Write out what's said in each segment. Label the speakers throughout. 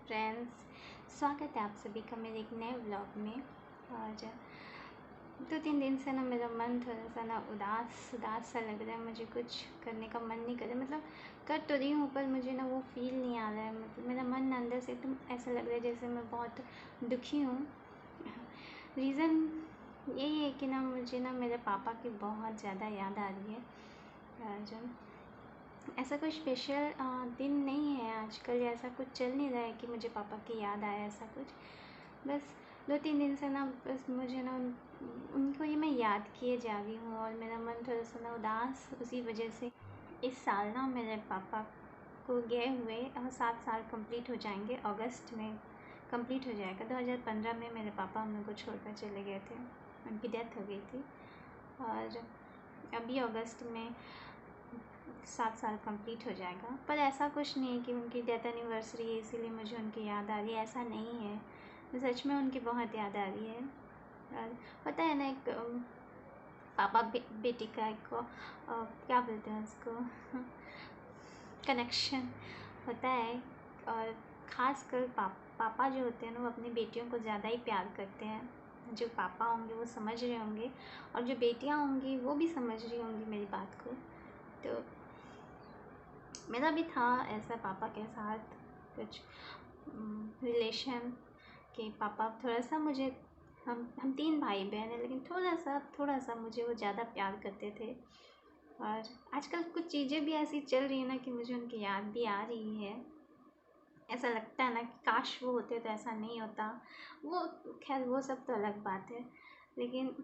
Speaker 1: Friends, स्वागत है आप सभी का मेरे एक नए व्लॉग में। और 2-3 दिन से ना मेरा मन थोड़ा सा ना उदास सा लग रहा है। मुझे कुछ करने का मन नहीं कर रहा, मतलब कर तो रही हूँ पर मुझे ना वो फील नहीं आ रहा है। मतलब मेरा मन अंदर से एकदम ऐसा लग रहा है जैसे मैं बहुत दुखी हूँ। रीज़न यही है कि ना मुझे ना मेरे पापा की बहुत ज़्यादा याद आ रही है। और ऐसा कोई स्पेशल दिन नहीं है आजकल, ऐसा कुछ चल नहीं रहा है कि मुझे पापा की याद आए, ऐसा कुछ। बस 2-3 दिन से ना बस मुझे ना उनको ही मैं याद किए जा रही हूँ और मेरा मन थोड़ा सा ना उदास उसी वजह से। इस साल ना मेरे पापा को गए हुए 7 साल कंप्लीट हो जाएंगे, अगस्त में कंप्लीट हो जाएगा। 2015 में मेरे पापा हम लोग को छोड़कर चले गए थे, उनकी डेथ हो गई थी। और अभी अगस्त में 7 साल कंप्लीट हो जाएगा। पर ऐसा कुछ नहीं है कि उनकी डेथ एनिवर्सरी है इसीलिए मुझे उनकी याद आ रही है, ऐसा नहीं है। सच में उनकी बहुत याद आ रही है। और पता है ना, एक पापा बेटी का एक क्या बोलते हैं उसको कनेक्शन होता है। और ख़ासकर पापा जो होते हैं ना वो अपनी बेटियों को ज़्यादा ही प्यार करते हैं। जो पापा होंगे वो समझ रहे होंगे और जो बेटियां होंगी वो भी समझ रही होंगी मेरी बात को। तो मेरा भी था ऐसा पापा के साथ कुछ रिलेशन कि पापा थोड़ा सा मुझे, हम 3 भाई बहन हैं लेकिन थोड़ा सा मुझे वो ज़्यादा प्यार करते थे। और आजकल कुछ चीज़ें भी ऐसी चल रही है ना कि मुझे उनकी याद भी आ रही है। ऐसा लगता है ना कि काश वो होते तो ऐसा नहीं होता। वो खैर वो सब तो अलग बात है, लेकिन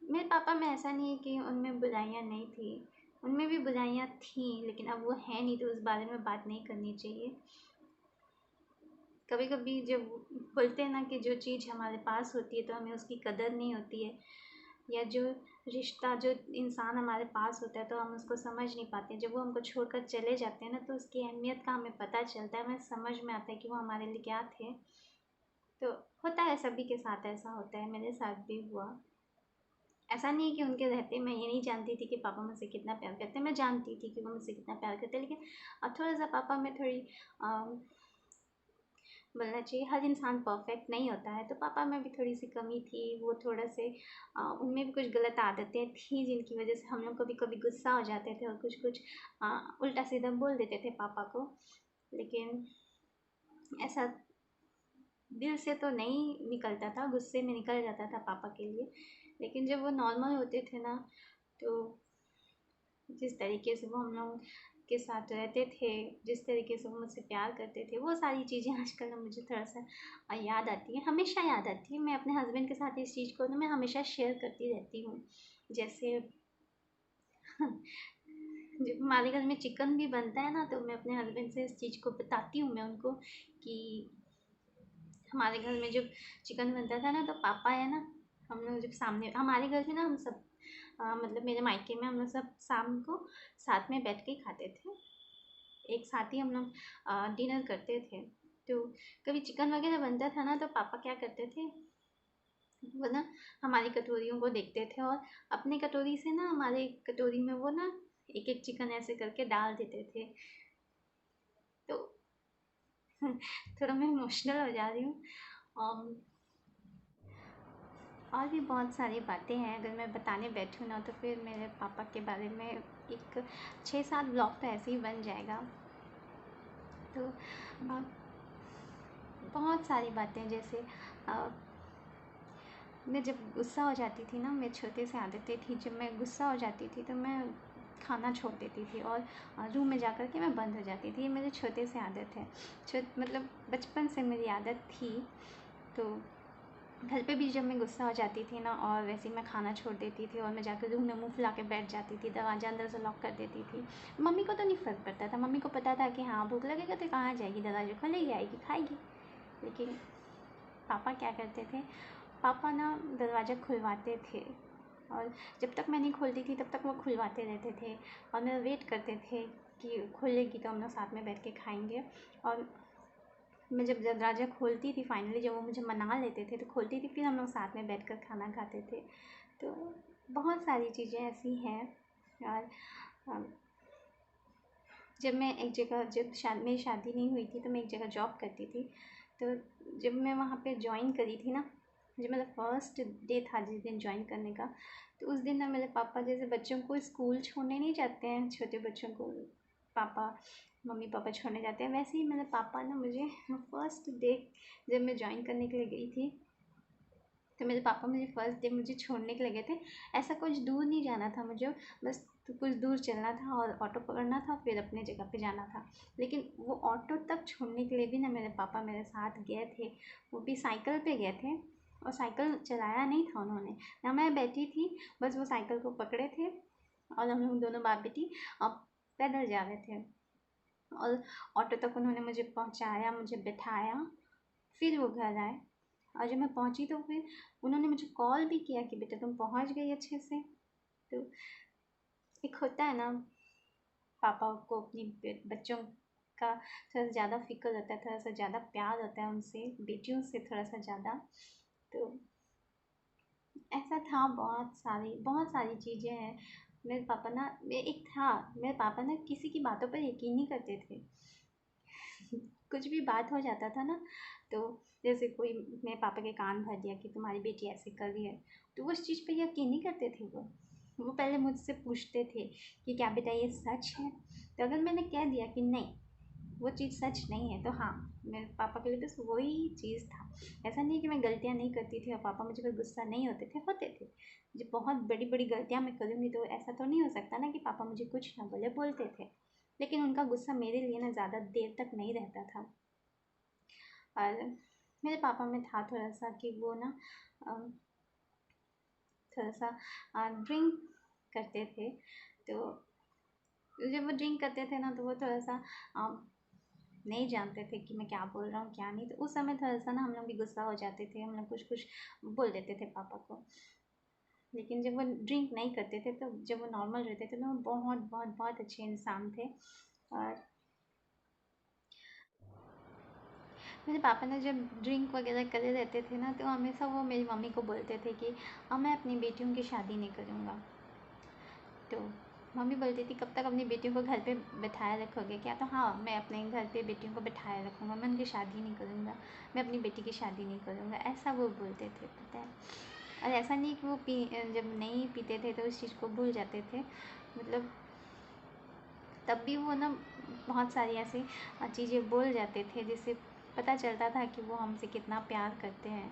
Speaker 1: मेरे पापा में ऐसा नहीं है कि उनमें बुराइयाँ नहीं थी, उनमें भी बुराइयाँ थीं, लेकिन अब वो है नहीं तो उस बारे में बात नहीं करनी चाहिए। कभी कभी जब बोलते हैं ना कि जो चीज़ हमारे पास होती है तो हमें उसकी कदर नहीं होती है, या जो रिश्ता जो इंसान हमारे पास होता है तो हम उसको समझ नहीं पाते। जब वो हमको छोड़कर चले जाते हैं ना तो उसकी अहमियत का हमें पता चलता है, हमें समझ में आता है कि वो हमारे लिए क्या थे। तो होता है, सभी के साथ ऐसा होता है, मेरे साथ भी हुआ। ऐसा नहीं है कि उनके रहते मैं ये नहीं जानती थी कि पापा मुझसे कितना प्यार करते हैं, मैं जानती थी कि वो मुझसे कितना प्यार करते हैं। लेकिन अब थोड़ा सा पापा में थोड़ी बोलना चाहिए, हर इंसान परफेक्ट नहीं होता है, तो पापा में भी थोड़ी सी कमी थी। वो थोड़ा से उनमें भी कुछ गलत आदतें थी जिनकी वजह से हम लोग कभी कभी गुस्सा हो जाते थे और कुछ उल्टा सीधा बोल देते थे पापा को। लेकिन ऐसा दिल से तो नहीं निकलता था, गुस्से में निकल जाता था पापा के लिए। लेकिन जब वो नॉर्मल होते थे ना तो जिस तरीके से वो हम लोग के साथ रहते थे, जिस तरीके से वो मुझसे प्यार करते थे, वो सारी चीज़ें आजकल ना मुझे थोड़ा सा याद आती है, हमेशा याद आती है। मैं अपने हस्बैंड के साथ इस चीज़ को ना मैं हमेशा शेयर करती रहती हूँ। जैसे जब हमारे घर में चिकन भी बनता है ना तो मैं अपने हस्बैंड से इस चीज़ को बताती हूँ मैं उनको कि हमारे घर में जब चिकन बनता था ना तो पापा है ना, हम लोग जब सामने हमारे घर में ना हम सब मतलब मेरे मायके में हम लोग सब शाम को साथ में बैठ के खाते थे, एक साथ ही हम लोग डिनर करते थे। तो कभी चिकन वगैरह बनता था ना तो पापा क्या करते थे, वो ना हमारी कटोरियों को देखते थे और अपनी कटोरी से ना हमारे कटोरी में वो ना एक एक चिकन ऐसे करके डाल देते थे। तो थोड़ा मैं इमोशनल हो जा रही हूँ। और भी बहुत सारी बातें हैं, अगर मैं बताने बैठूँ ना तो फिर मेरे पापा के बारे में एक 6-7 ब्लॉग तो ऐसे ही बन जाएगा। तो बहुत सारी बातें, जैसे मैं जब गुस्सा हो जाती थी ना, मैं छोटे से आदतें थी, जब मैं गुस्सा हो जाती थी तो मैं खाना छोड़ देती थी और रूम में जाकर के मैं बंद हो जाती थी। ये मेरे छोटे से आदत है, मतलब बचपन से मेरी आदत थी। तो घर पे भी जब मैं गुस्सा हो जाती थी ना और वैसे ही मैं खाना छोड़ देती थी और मैं जाकर रूम में मुंह फुला के बैठ जाती थी, दरवाज़ा अंदर से लॉक कर देती थी। मम्मी को तो नहीं फ़र्क पड़ता था, मम्मी को पता था कि हाँ भूख लगेगा तो कहाँ जाएगी, दरवाज़ा खोलेगी आएगी खाएगी। लेकिन पापा क्या करते थे, पापा ना दरवाज़ा खुलवाते थे और जब तक मैं नहीं खोलती थी तब तक वो खुलवाते रहते थे और मैं वेट करते थे कि खुलेगी तो हम लोग साथ में बैठ के खाएंगे। और मैं जब दरवाज़ा खोलती थी फाइनली, जब वो मुझे मना लेते थे तो खोलती थी, फिर हम लोग साथ में बैठकर खाना खाते थे। तो बहुत सारी चीज़ें ऐसी हैं। और जब मैं एक जगह मेरी शादी नहीं हुई थी तो मैं एक जगह जॉब करती थी। तो जब मैं वहाँ पे जॉइन करी थी ना, जब मेरा फर्स्ट डे था जिस दिन जॉइन करने का, तो उस दिन ना मेरे पापा जैसे बच्चों को स्कूल छोड़ने नहीं जाते हैं, छोटे बच्चों को पापा मम्मी पापा छोड़ने जाते हैं, वैसे ही मेरे पापा ना मुझे फर्स्ट डे जब मैं जॉइन करने के लिए गई थी तो मेरे पापा मुझे फर्स्ट डे मुझे छोड़ने के लिए गए थे। ऐसा कुछ दूर नहीं जाना था मुझे, बस तो कुछ दूर चलना था और ऑटो पकड़ना था, फिर अपने जगह पे जाना था। लेकिन वो ऑटो तक छोड़ने के लिए भी ना मेरे पापा मेरे साथ गए थे, वो भी साइकिल पे गए थे। और साइकिल चलाया नहीं था उन्होंने, ना मैं बैठी थी, बस वो साइकिल को पकड़े थे और हम लोग दोनों बाप बेटी अब पैदल जा रहे थे। और ऑटो तक उन्होंने मुझे पहुंचाया, मुझे बिठाया, फिर वो घर आए। और जब मैं पहुंची तो फिर उन्होंने मुझे कॉल भी किया कि बेटा तुम पहुंच गई अच्छे से। तो एक होता है ना, पापा को अपनी बच्चों का थोड़ा सा ज़्यादा फिक्र होता है, थोड़ा सा ज़्यादा प्यार होता है उनसे, बेटियों से थोड़ा सा ज़्यादा। तो ऐसा था, बहुत सारी चीज़ें हैं। मेरे पापा ना, मेरे पापा ना किसी की बातों पर यकीन नहीं करते थे। कुछ भी बात हो जाता था ना, तो जैसे कोई मेरे पापा के कान भर दिया कि तुम्हारी बेटी ऐसे कर रही है, तो उस चीज़ पे यकीन नहीं करते थे वो पहले मुझसे पूछते थे कि क्या बेटा ये सच है। तो अगर मैंने कह दिया कि नहीं वो चीज़ सच नहीं है, तो हाँ, मेरे पापा के लिए बस वही चीज़ था। ऐसा नहीं कि मैं गलतियाँ नहीं करती थी और पापा मुझे पर गुस्सा नहीं होते थे। जब बहुत बड़ी बड़ी गलतियाँ मैं करूँगी तो ऐसा तो नहीं हो सकता ना कि पापा मुझे कुछ ना बोले, बोलते थे। लेकिन उनका गुस्सा मेरे लिए ना ज़्यादा देर तक नहीं रहता था। और मेरे पापा में था थोड़ा सा कि वो ना थोड़ा सा ड्रिंक करते थे। तो जब वो ड्रिंक करते थे ना तो वो थोड़ा सा नहीं जानते थे कि मैं क्या बोल रहा हूँ क्या नहीं। तो उस समय थोड़ा सा ना हम लोग भी गुस्सा हो जाते थे, हम लोग कुछ कुछ बोल देते थे पापा को। लेकिन जब वो ड्रिंक नहीं करते थे, तो जब वो नॉर्मल रहते थे, तो वो बहुत बहुत बहुत अच्छे इंसान थे। और मेरे पापा ने जब ड्रिंक वगैरह करे रहते थे ना, तो हमेशा वो मेरी मम्मी को बोलते थे कि अब मैं अपनी बेटियों की शादी नहीं करूँगा। तो मम्मी बोलती थी कब तक अपनी बेटियों को घर पे बिठाए रखोगे क्या? तो हाँ, मैं अपने घर पे बेटियों को बिठाए रखूँगा, मैं उनकी शादी नहीं करूँगा, मैं अपनी बेटी की शादी नहीं करूँगा, ऐसा वो बोलते थे, पता है। और ऐसा नहीं कि वो जब नहीं पीते थे तो उस चीज़ को भूल जाते थे, मतलब तब भी वो ना बहुत सारी ऐसी चीज़ें बोल जाते थे जिससे पता चलता था कि वो हमसे कितना प्यार करते हैं।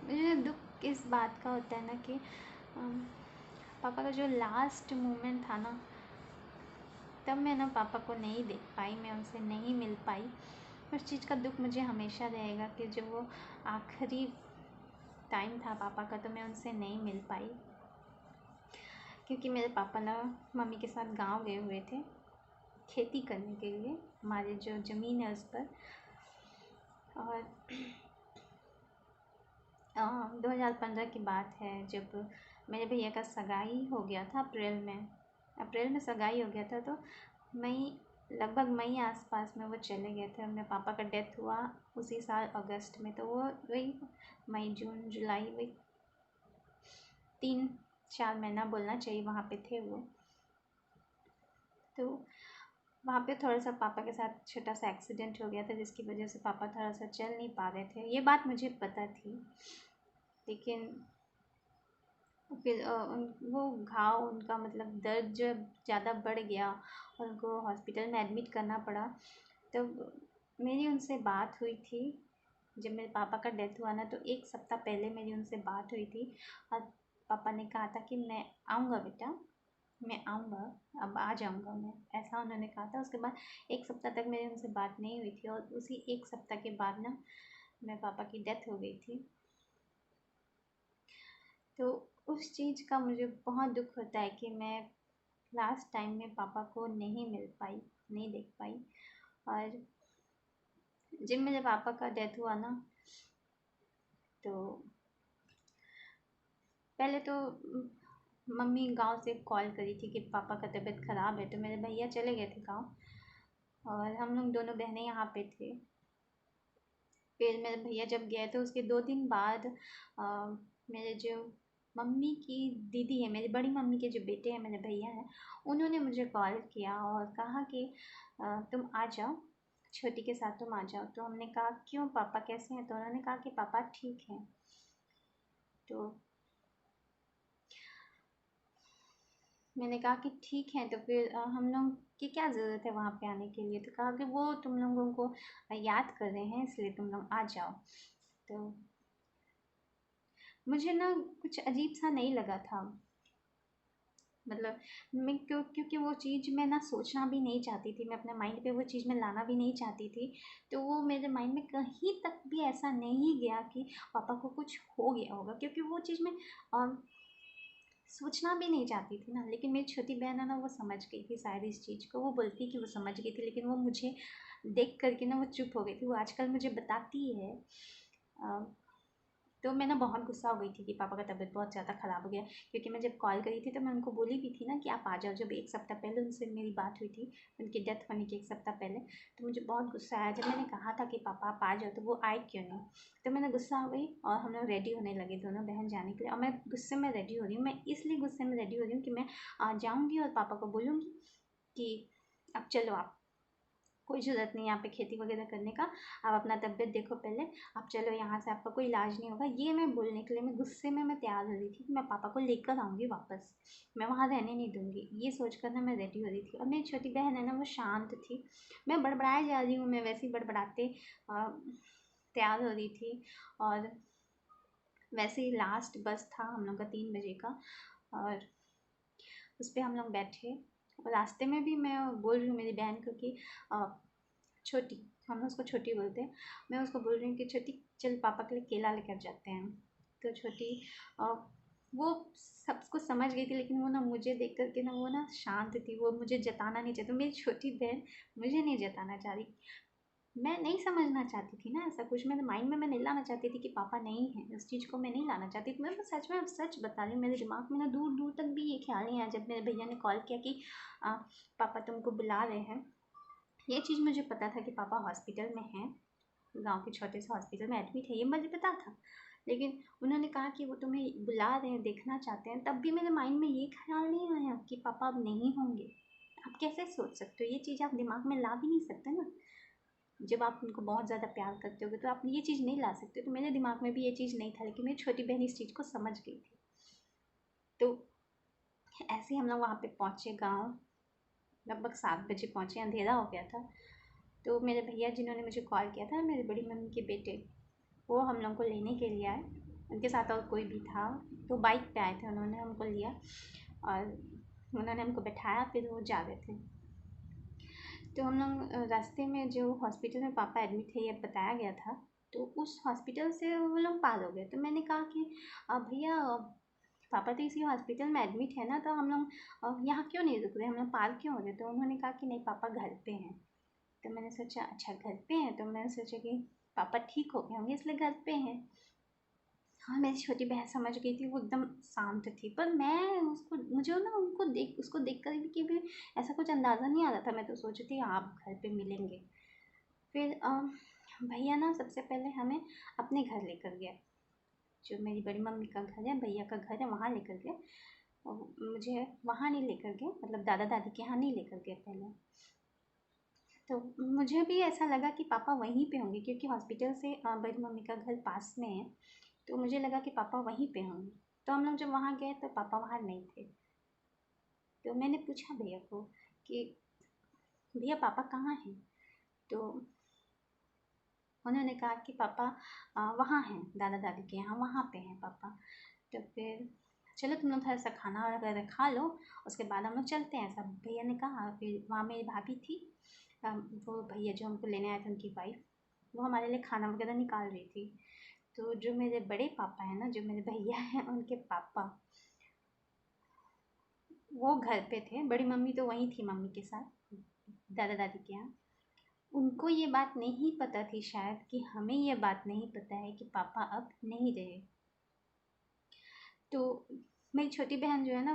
Speaker 1: मुझे दुख इस बात का होता है ना कि पापा का जो लास्ट मोमेंट था ना, तब मैं ना पापा को नहीं देख पाई, मैं उनसे नहीं मिल पाई। उस चीज़ का दुख मुझे हमेशा रहेगा कि जब वो आखिरी टाइम था पापा का तो मैं उनसे नहीं मिल पाई। क्योंकि मेरे पापा ना मम्मी के साथ गांव गए हुए थे खेती करने के लिए, हमारे जो ज़मीन है उस पर। और 2015 की बात है, जब मेरे भैया का सगाई हो गया था अप्रैल में सगाई हो गया था। तो मई, लगभग मई आसपास में वो चले गए थे। मेरे पापा का डेथ हुआ उसी साल अगस्त में। तो वो वही मई जून जुलाई, वही 3-4 महीना बोलना चाहिए वहाँ पे थे वो। तो वहाँ पे थोड़ा सा पापा के साथ छोटा सा एक्सीडेंट हो गया था, जिसकी वजह से पापा थोड़ा सा चल नहीं पा रहे थे। ये बात मुझे पता थी, लेकिन फिर वो घाव, उनका मतलब दर्द जब ज़्यादा बढ़ गया और उनको हॉस्पिटल में एडमिट करना पड़ा, तब मेरी उनसे बात हुई थी। जब मेरे पापा का डेथ हुआ ना, तो 1 सप्ताह पहले मेरी उनसे बात हुई थी और पापा ने कहा था कि मैं आऊँगा बेटा, मैं आऊँगा, अब आ जाऊँगा मैं, ऐसा उन्होंने कहा था। उसके बाद 1 सप्ताह तक मेरी उनसे बात नहीं हुई थी और उसी 1 सप्ताह के बाद ना मेरे पापा की डेथ हो गई थी। तो उस चीज़ का मुझे बहुत दुख होता है कि मैं लास्ट टाइम में पापा को नहीं मिल पाई, नहीं देख पाई। और जब मेरे पापा का डेथ हुआ ना, तो पहले तो मम्मी गांव से कॉल करी थी कि पापा का तबीयत ख़राब है, तो मेरे भैया चले गए थे गांव और हम लोग दोनों बहनें यहाँ पे थे। फिर मेरे भैया जब गए तो उसके 2 दिन बाद मेरे जो मम्मी की दीदी है, मेरी बड़ी मम्मी के जो बेटे हैं, मेरे भैया हैं, उन्होंने मुझे कॉल किया और कहा कि तुम आ जाओ, छोटी के साथ तुम आ जाओ। तो हमने कहा क्यों, पापा कैसे हैं? तो उन्होंने कहा कि पापा ठीक हैं। तो मैंने कहा कि ठीक है, तो फिर हम लोग की क्या ज़रूरत है वहाँ पे आने के लिए? तो कहा कि वो तुम लोगों को याद कर रहे हैं, इसलिए तुम लोग आ जाओ। तो मुझे ना कुछ अजीब सा नहीं लगा था, मतलब मैं क्योंकि वो चीज़ मैं ना सोचना भी नहीं चाहती थी, मैं अपने माइंड पे वो चीज़ मैं लाना भी नहीं चाहती थी। तो वो मेरे माइंड में कहीं तक भी ऐसा नहीं गया कि पापा को कुछ हो गया होगा, क्योंकि वो चीज़ मैं सोचना भी नहीं चाहती थी ना। लेकिन मेरी छोटी बहन है ना, वो समझ गई थी शायद इस चीज़ को। वो बोलती कि वो समझ गई थी, लेकिन वो मुझे देख करके ना वो चुप हो गई थी। वो आजकल मुझे बताती है तो मैं ना बहुत गुस्सा हो गई थी कि पापा का तबीयत बहुत ज़्यादा ख़राब हो गया। क्योंकि मैं जब कॉल करी थी तो मैं उनको बोली भी थी ना कि आप आ जाओ। जब 1 सप्ताह पहले उनसे मेरी बात हुई थी, उनकी डेथ होने के 1 सप्ताह पहले, तो मुझे बहुत गुस्सा आया जब मैंने कहा था कि पापा आप आ जाओ, तो वो आए क्यों नहीं? तो मैंने गुस्सा हो गई और हम लोग रेडी होने लगे दोनों बहन जाने के लिए। और मैं गुस्से में रेडी हो रही हूँ, मैं इसलिए गुस्से में रेडी हो रही हूँ कि मैं जाऊँगी और पापा को बोलूँगी कि अब चलो, आप कोई ज़रूरत नहीं यहाँ पे खेती वगैरह करने का, आप अपना तबीयत देखो पहले, आप चलो यहाँ से, आपका कोई इलाज नहीं होगा। ये मैं बोलने के लिए मैं गुस्से में मैं तैयार हो रही थी कि मैं पापा को लेकर आऊँगी वापस, मैं वहाँ रहने नहीं दूँगी। ये सोच कर ना मैं रेडी हो रही थी। और मेरी छोटी बहन है ना, वो शांत थी। मैं बड़बड़ाए जा रही हूँ, मैं वैसे ही बड़बड़ाते तैयार हो रही थी। और वैसे ही लास्ट बस था हम लोग का 3 बजे का, और उस पर हम लोग बैठे। और रास्ते में भी मैं बोल रही हूँ मेरी बहन को कि छोटी, हम उसको छोटी बोलते हैं, मैं उसको बोल रही हूँ कि छोटी चल पापा के लिए केला लेकर जाते हैं। तो छोटी वो सबको समझ गई थी, लेकिन वो ना मुझे देख कर के ना वो ना शांत थी, वो मुझे जताना नहीं चाहती। मेरी छोटी बहन मुझे नहीं जताना चाह रही, मैं नहीं समझना चाहती थी ना ऐसा कुछ, मेरे माइंड में मैं नहीं लाना चाहती थी कि पापा नहीं है, उस चीज़ को मैं नहीं लाना चाहती थी। मैं बस सच में सच बता रही हूँ, मेरे दिमाग में ना दूर दूर तक भी ये ख्याल नहीं आया। जब मेरे भैया ने कॉल किया कि पापा तुमको बुला रहे हैं, ये चीज़ मुझे पता था कि पापा हॉस्पिटल में हैं, गांव के छोटे से हॉस्पिटल में एडमिट है, ये मुझे पता था। लेकिन उन्होंने कहा कि वो तुम्हें बुला रहे हैं, देखना चाहते हैं, तब भी मेरे माइंड में ये ख्याल नहीं आया कि पापा अब नहीं होंगे। आप कैसे सोच सकते हो? ये चीज़ आप दिमाग में ला भी नहीं सकते ना। जब आप उनको बहुत ज़्यादा प्यार करते होगे तो आप ये चीज़ नहीं ला सकते। तो मेरे दिमाग में भी ये चीज़ नहीं था, लेकिन मेरी छोटी बहन इस चीज़ को समझ गई थी। तो ऐसे ही हम लोग वहाँ पे पहुँचे गाँव, लगभग 7 बजे पहुँचे, अंधेरा हो गया था। तो मेरे भैया जिन्होंने मुझे कॉल किया था, मेरी बड़ी मम्मी के बेटे, वो हम लोग को लेने के लिए आए। उनके साथ और कोई भी था, तो बाइक पे आए थे, उन्होंने हमको लिया और उन्होंने हमको बैठाया, फिर वो जा रहे थे। तो हम लोग रास्ते में जो हॉस्पिटल में पापा एडमिट है ये बताया गया था, तो उस हॉस्पिटल से वो लोग पार हो गए। तो मैंने कहा कि भैया पापा तो इसी हॉस्पिटल में एडमिट है ना, तो हम लोग यहाँ क्यों नहीं रुक रहे, हम लोग पार क्यों हो रहे? तो उन्होंने कहा कि नहीं, पापा घर पे हैं। तो मैंने सोचा अच्छा घर पे हैं, तो मैंने सोचा कि पापा ठीक हो गए होंगे इसलिए घर पे हैं। हाँ, मेरी छोटी बहन समझ गई थी, वो एकदम शांत थी। पर मैं उसको, मुझे ना उसको देख कर भी ऐसा कुछ अंदाज़ा नहीं आ रहा था। मैं तो सोची थी आप घर पे मिलेंगे। फिर भैया ना सबसे पहले हमें अपने घर लेकर गया, जो मेरी बड़ी मम्मी का घर है, भैया का घर है, वहाँ लेकर गए। मुझे वहाँ नहीं लेकर गए, मतलब दादा दादी के यहाँ नहीं लेकर गए पहले। तो मुझे भी ऐसा लगा कि पापा वहीं पे होंगे, क्योंकि हॉस्पिटल से बड़ी मम्मी का घर पास में है। तो मुझे लगा कि पापा वहीं पे होंगे। तो हम लोग जब वहाँ गए तो पापा वहाँ नहीं थे। तो मैंने पूछा भैया को कि भैया पापा कहाँ हैं? तो उन्होंने कहा कि पापा वहाँ हैं, दादा दादी के यहाँ, वहाँ पे हैं पापा। तो फिर चलो तुम लोग थोड़ा सा खाना वगैरह खा लो, उसके बाद हम लोग चलते हैं, सब भैया ने कहा। फिर वहाँ मेरी भाभी थी, वो भैया जो हमको लेने आए थे, उनकी वाइफ, वो हमारे लिए खाना वगैरह निकाल रही थी। तो जो मेरे बड़े पापा हैं ना, जो मेरे भैया हैं, उनके पापा वो घर पे थे। बड़ी मम्मी तो वहीं थी मम्मी के साथ, दादा दादी के यहाँ। उनको ये बात नहीं पता थी शायद कि हमें ये बात नहीं पता है कि पापा अब नहीं रहे। तो मेरी छोटी बहन जो है ना,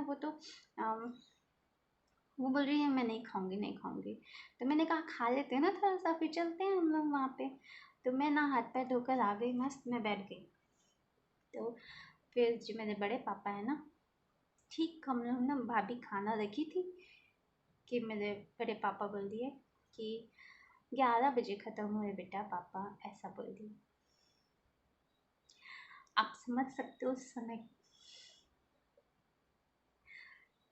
Speaker 1: वो बोल रही है मैं नहीं खाऊंगी, नहीं खाऊंगी। तो मैंने कहा खा लेते हैं ना थोड़ा सा, फिर चलते हैं हम लोग वहाँ पे। तो मैं ना हाथ पैर धोकर आ गई, मस्त मैं बैठ गई। तो फिर जो मेरे बड़े पापा है ना, ठीक हम लोग ना, भाभी खाना रखी थी कि मेरे बड़े पापा बोल दिए कि 11 बजे ख़त्म हुए बेटा पापा, ऐसा बोल दिए। आप समझ सकते हो उस समय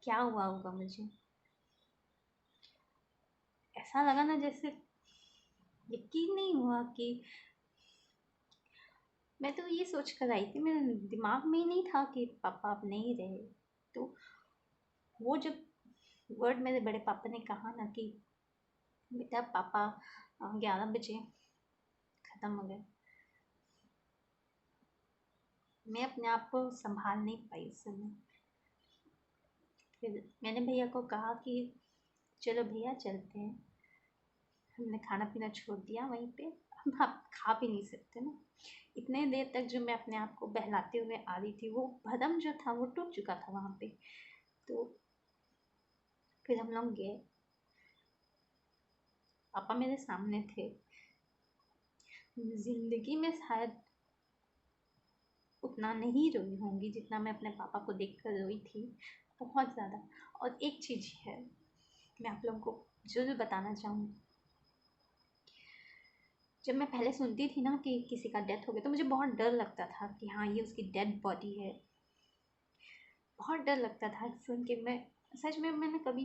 Speaker 1: क्या हुआ होगा मुझे। ऐसा लगा ना जैसे यकीन नहीं हुआ कि मैं तो ये सोच कर आई थी, मेरे दिमाग में ही नहीं था कि पापा अब नहीं रहे। तो वो जब वर्ड मेरे बड़े पापा ने कहा ना कि बेटा पापा 11 बजे ख़त्म हो गए, मैं अपने आप को संभाल नहीं पाई उस समय। फिर मैंने भैया को कहा कि चलो भैया चलते हैं। हमने खाना पीना छोड़ दिया वहीं पे, अब आप खा भी नहीं सकते ना। इतने देर तक जो मैं अपने आप को बहलाते हुए आ रही थी, वो भरम जो था वो टूट चुका था वहाँ पे। तो फिर हम लोग गए, पापा मेरे सामने थे। ज़िंदगी में शायद उतना नहीं रोई होंगी जितना मैं अपने पापा को देख कर रोई थी, बहुत ज़्यादा। और एक चीज़ है, मैं आप लोगों को ज़रूर बताना चाहूँगी। जब मैं पहले सुनती थी ना कि किसी का डेथ हो गया, तो मुझे बहुत डर लगता था कि हाँ ये उसकी डेड बॉडी है। बहुत डर लगता था सुन के। मैं सच में, मैंने कभी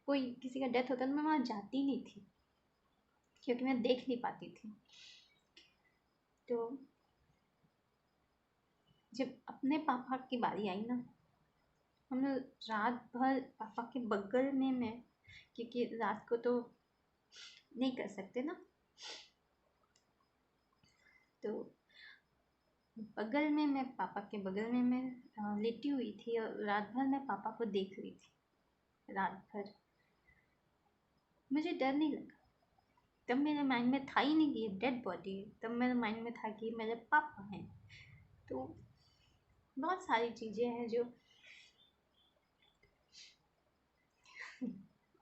Speaker 1: कोई किसी का डेथ होता तो मैं वहाँ जाती नहीं थी, क्योंकि मैं देख नहीं पाती थी। तो जब अपने पापा की बारी आई ना, हम रात भर पापा के बगल में मैं, क्योंकि रात को तो नहीं कर सकते ना, तो बगल में मैं, पापा के बगल में मैं लेटी हुई थी और रात भर मैं पापा को देख रही थी। रात भर मुझे डर नहीं लगा। तब मेरे माइंड में था ही नहीं कि ये डेड बॉडी है, तब मेरे माइंड में था कि मेरे पापा हैं। तो बहुत सारी चीज़ें हैं जो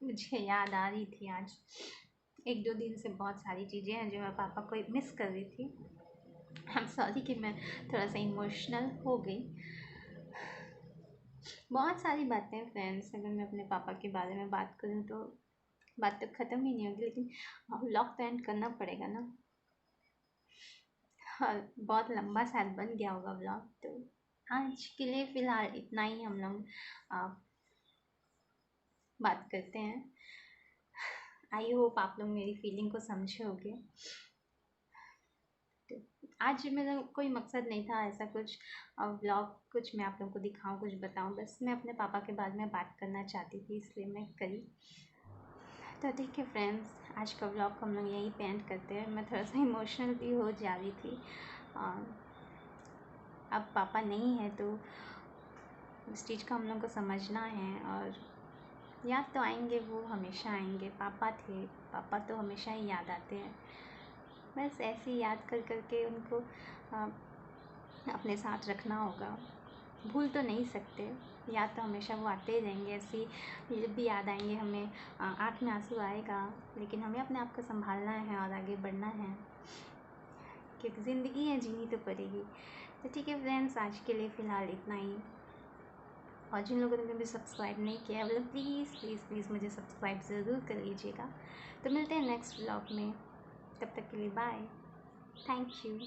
Speaker 1: मुझे याद आ रही थी आज। 1-2 दिन से बहुत सारी चीज़ें हैं जो मैं पापा को मिस कर रही थी। आई एम सॉरी कि मैं थोड़ा सा इमोशनल हो गई। बहुत सारी बातें फ्रेंड्स, अगर मैं अपने पापा के बारे में बात करूँ तो बात तो ख़त्म ही नहीं होगी, लेकिन व्लॉग तो एंड करना पड़ेगा ना। हाँ, बहुत लंबा शायद बन गया होगा व्लॉग। तो आज के लिए फ़िलहाल इतना ही हम लोग बात करते हैं। आई होप आप लोग मेरी फीलिंग को समझोगे। तो आज मेरा कोई मकसद नहीं था ऐसा कुछ व्लॉग, कुछ मैं आप लोगों को दिखाऊं, कुछ बताऊं, बस मैं अपने पापा के बारे में बात करना चाहती थी, इसलिए मैं करी। तो ठीक है फ्रेंड्स, आज का व्लॉग हम लोग यहीं पे एंड करते हैं। मैं थोड़ा सा इमोशनल भी हो जा रही थी। अब पापा नहीं है तो उस चीज़ को हम लोग को समझना है, और याद तो आएंगे, वो हमेशा आएंगे। पापा थे, पापा तो हमेशा ही याद आते हैं। बस ऐसे ही याद कर करके उनको अपने साथ रखना होगा। भूल तो नहीं सकते, याद तो हमेशा वो आते ही रहेंगे। ऐसी जब भी याद आएंगे हमें आँख में आंसू आएगा, लेकिन हमें अपने आप को संभालना है और आगे बढ़ना है, क्योंकि ज़िंदगी है, जीनी तो पड़ेगी। तो ठीक है फ्रेंड्स, आज के लिए फ़िलहाल इतना ही। और जिन लोगों ने भी सब्सक्राइब नहीं किया है, मतलब प्लीज़ प्लीज़ प्लीज़ मुझे सब्सक्राइब ज़रूर कर लीजिएगा। तो मिलते हैं नेक्स्ट व्लॉग में, तब तक के लिए बाय, थैंक यू।